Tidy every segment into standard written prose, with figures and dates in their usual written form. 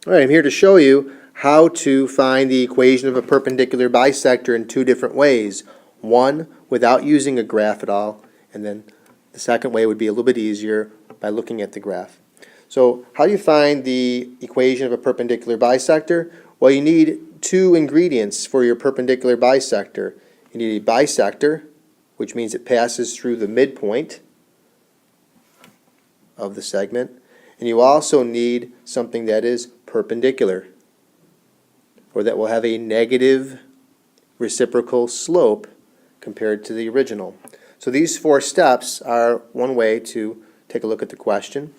Alright, I'm here to show you how to find the equation of a perpendicular bisector in two different ways. One, without using a graph at all, and then the second way would be a little bit easier by looking at the graph. So how do you find the equation of a perpendicular bisector? Well, you need two ingredients for your perpendicular bisector. You need a bisector, which means it passes through the midpoint of the segment, and you also need something that is perpendicular, or that will have a negative reciprocal slope compared to the original. So these four steps are one way to take a look at the question,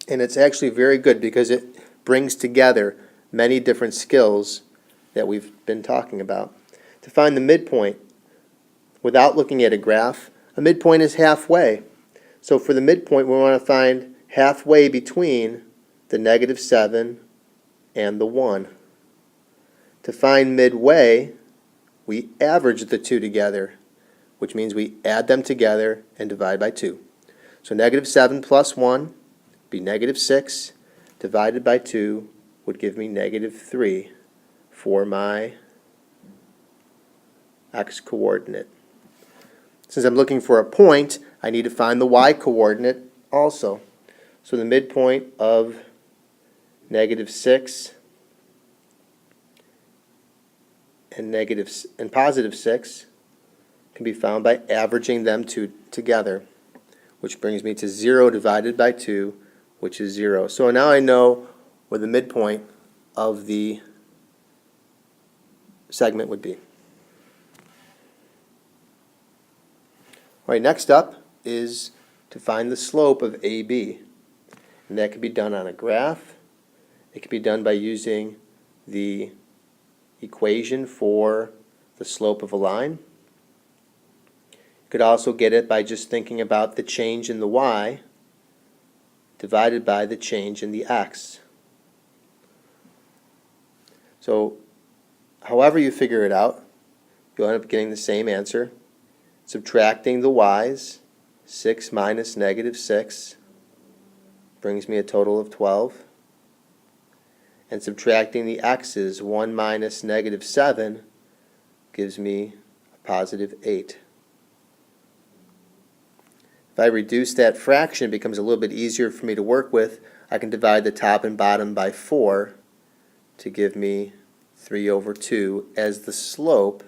and it's actually very good because it brings together many different skills that we've been talking about. To find the midpoint without looking at a graph, a midpoint is halfway. So for the midpoint, we want to find halfway between the -7 and the 1. To find midway, we average the two together, which means we add them together and divide by 2. So -7 plus 1 would be -6, divided by 2 would give me -3 for my x-coordinate. Since I'm looking for a point, I need to find the y-coordinate also. So the midpoint of -6 and positive 6 can be found by averaging them two together, which brings me to 0 divided by 2, which is 0. So now I know where the midpoint of the segment would be. All right, next up is to find the slope of AB. And that can be done on a graph. It can be done by using the equation for the slope of a line. You could also get it by just thinking about the change in the y divided by the change in the x. So however you figure it out, you'll end up getting the same answer. Subtracting the y's, 6 minus -6 brings me a total of 12. And subtracting the x's, 1 minus -7, gives me a positive 8. If I reduce that fraction, it becomes a little bit easier for me to work with. I can divide the top and bottom by 4 to give me 3/2 as the slope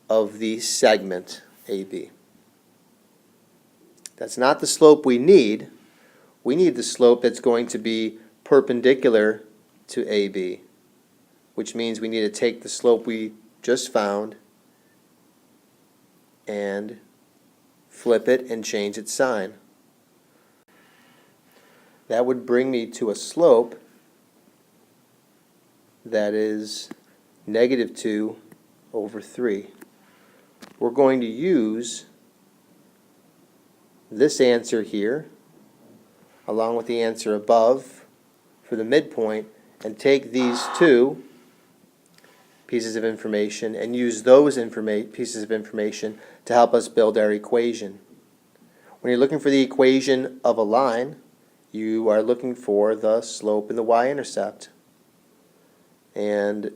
of the segment AB. That's not the slope we need. We need the slope that's going to be perpendicular to AB, which means we need to take the slope we just found and flip it and change its sign. That would bring me to a slope that is -2/3. We're going to use this answer here along with the answer above for the midpoint and take these two pieces of information and use those pieces of information to help us build our equation. When you're looking for the equation of a line, you are looking for the slope and the y-intercept. And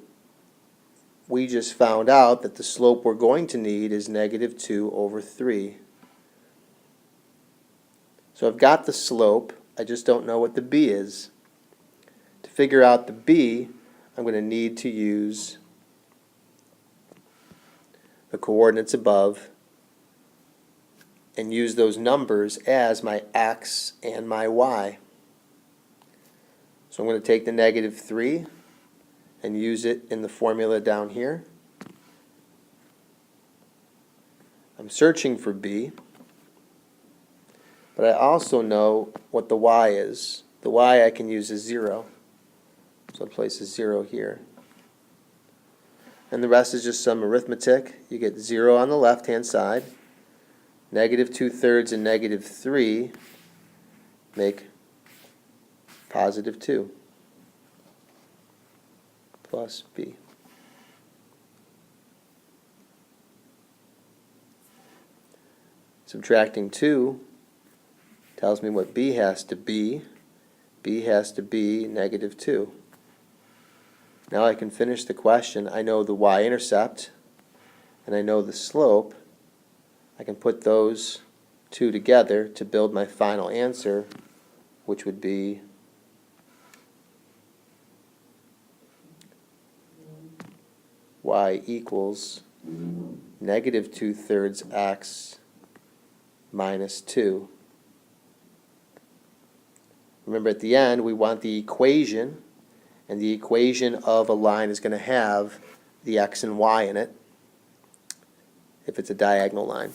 we just found out that the slope we're going to need is -2/3. So I've got the slope, I just don't know what the b is. To figure out the b, I'm going to need to use the coordinates above and use those numbers as my x and my y. So I'm going to take the -3 and use it in the formula down here. I'm searching for b, but I also know what the y is. The y I can use as 0, so I'll place a 0 here. And the rest is just some arithmetic. You get 0 on the left-hand side, -2/3 and -3 make positive 2. Plus b. Subtracting 2 tells me what b has to be. b has to be -2. Now I can finish the question. I know the y-intercept and I know the slope. I can put those two together to build my final answer, which would be y equals -2/3 x minus 2. Remember, at the end we want the equation, and the equation of a line is going to have the x and y in it if it's a diagonal line.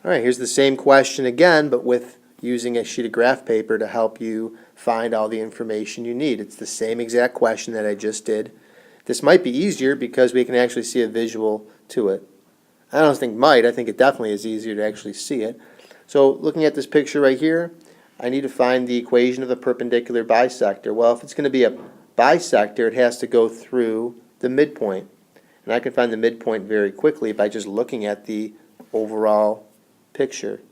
Alright, here's the same question again, but with using a sheet of graph paper to help you find all the information you need. It's the same exact question that I just did. This might be easier because we can actually see a visual to it. I don't think might, I think it definitely is easier to actually see it. So looking at this picture right here, I need to find the equation of the perpendicular bisector. Well, if it's going to be a bisector, it has to go through the midpoint. And I can find the midpoint very quickly by just looking at the overall picture.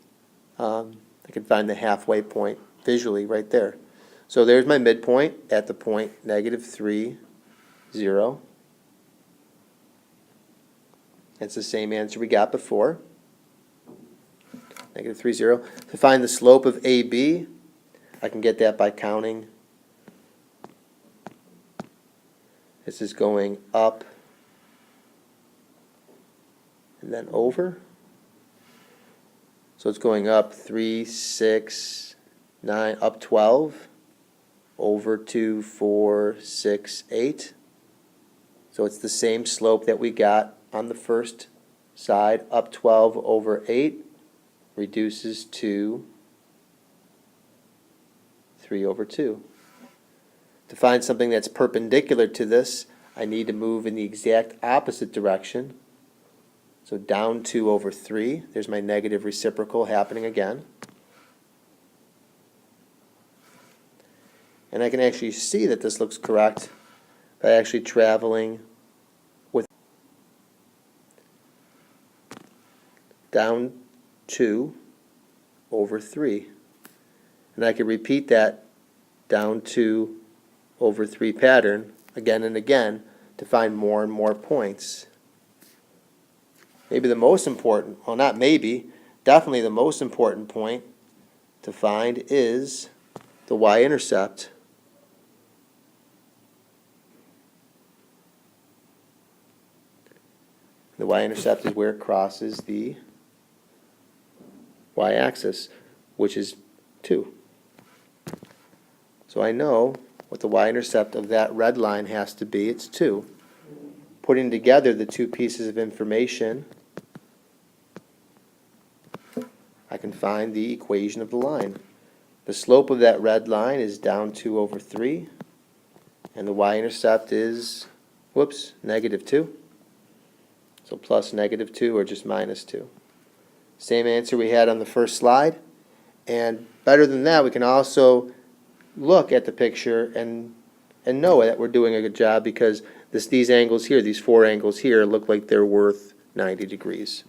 I can find the halfway point visually right there. So there's my midpoint at the point -3, 0. That's the same answer we got before. -3, 0. To find the slope of AB, I can get that by counting. This is going up and then over. So it's going up 3, 6, 9, up 12, over 2, 4, 6, 8. So it's the same slope that we got on the first side. Up 12 over 8 reduces to 3 over 2. To find something that's perpendicular to this, I need to move in the exact opposite direction. So down 2 over 3, there's my negative reciprocal happening again. And I can actually see that this looks correct by actually traveling with down 2 over 3. And I can repeat that down 2 over 3 pattern again and again to find more and more points. Maybe the most important, well, not maybe, definitely the most important point to find is the y-intercept. The y-intercept is where it crosses the y-axis, which is 2. So I know what the y-intercept of that red line has to be. It's 2. Putting together the two pieces of information, I can find the equation of the line. The slope of that red line is down 2 over 3, and the y-intercept is, whoops, -2. So plus -2 or just -2. Same answer we had on the first slide, and better than that, we can also look at the picture and know that we're doing a good job because these angles here, these 4 angles here, look like they're worth 90 degrees.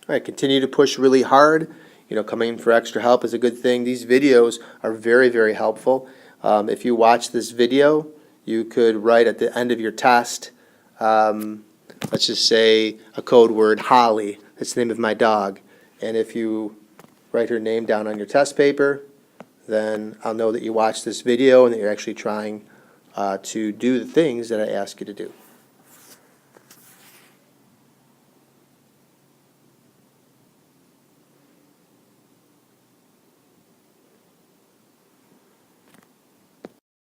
All right, continue to push really hard. You know, coming in for extra help is a good thing. These videos are very, very helpful. If you watch this video, you could write at the end of your test, let's just say a code word, Holly. That's the name of my dog. And if you write her name down on your test paper, then I'll know that you watched this video and that you're actually trying to do the things that I ask you to do.